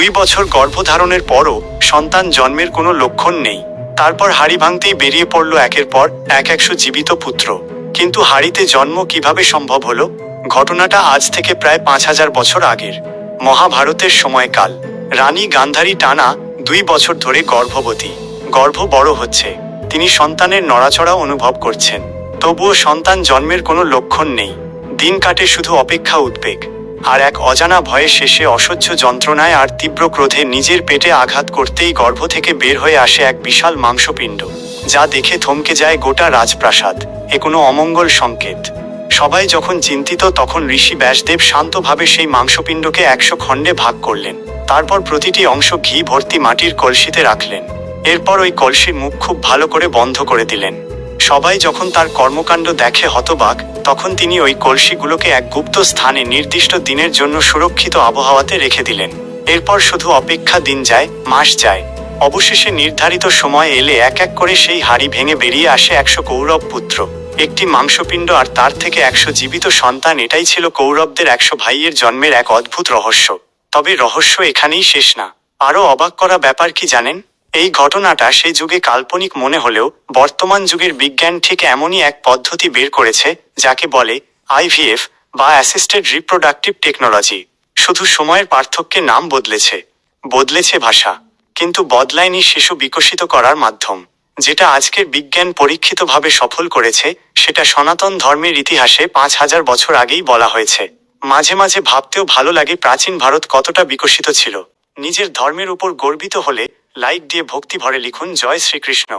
2 বছর গর্ভধারণের পরও সন্তান জন্মের কোনো লক্ষণ নেই। তারপর হাড়ি ভাঙতেই বেরিয়ে পড়ল একের পর এক 100 জীবিত পুত্র। কিন্তু হাড়িতে জন্ম কিভাবে সম্ভব হলো? ঘটনাটা আজ থেকে প্রায় 5000 বছর আগের। মহাভারতের সময়কাল। রানী গান্ধারী টানা 2 বছর ধরে গর্ভবতী। গর্ভ বড় হচ্ছে, তিনি সন্তানের নড়াচড়া অনুভব করছেন। তবুও সন্তান জন্মের কোনো লক্ষণ নেই। দিন কাটে শুধু অপেক্ষা, উদ্বেগ আর এক অজানা ভয়ে। শেষে অসহ্য যন্ত্রণায় আর তীব্র ক্রোধে নিজের পেটে আঘাত করতেই গর্ভ থেকে বের হয়ে আসে এক বিশাল মাংসপিণ্ড, যা দেখে থমকে যায় গোটা রাজপ্রাসাদ। এ কোনো অমঙ্গল সংকেত। সবাই যখন চিন্তিত, তখন ঋষি ব্যাসদেব শান্তভাবে সেই মাংসপিণ্ডকে 100 খণ্ডে ভাগ করলেন। তারপর প্রতিটি অংশ ঘি ভর্তি মাটির কলসিতে রাখলেন। এরপর ওই কলসির মুখ খুব ভালো করে বন্ধ করে দিলেন। সবাই যখন তার কর্মকাণ্ড দেখে হতবাক, তখন তিনি ওই কলসিগুলোকে এক গুপ্ত স্থানে নির্দিষ্ট দিনের জন্য সুরক্ষিত আবহাওয়াতে রেখে দিলেন। এরপর শুধু অপেক্ষা। দিন যায়, মাস যায়। অবশেষে নির্ধারিত সময় এলে এক এক করে সেই হাড়ি ভেঙে বেরিয়ে আসে 100 কৌরব পুত্র, একটি মাংসপিণ্ড আর তার থেকে 100 জীবিত সন্তান। এটাই ছিল কৌরবদের 100 ভাইয়ের জন্মের এক অদ্ভুত রহস্য। তবে রহস্য এখানেই শেষ না। আরও অবাক করা ব্যাপার কি জানেন? এই ঘটনাটা সেই যুগে কাল্পনিক মনে হলেও বর্তমান যুগের বিজ্ঞান ঠিক এমনই এক পদ্ধতি বের করেছে, যাকে বলে IVF বা অ্যাসিস্টেড রিপ্রোডাক্টিভ টেকনোলজি। শুধু সময়ের পার্থক্যে নাম বদলেছে ভাষা, কিন্তু বদলায়নি শিশু বিকশিত করার মাধ্যম। যেটা আজকের বিজ্ঞান পরীক্ষিতভাবে সফল করেছে, সেটা সনাতন ধর্মের ইতিহাসে 5000 বছর আগেই বলা হয়েছে। মাঝে মাঝে ভাবতেও ভালো লাগে প্রাচীন ভারত কতটা বিকশিত ছিল। নিজের ধর্মের উপর গর্বিত হলে লাইক দিয়ে ভক্তি ভরে লিখুন জয় শ্রীকৃষ্ণ।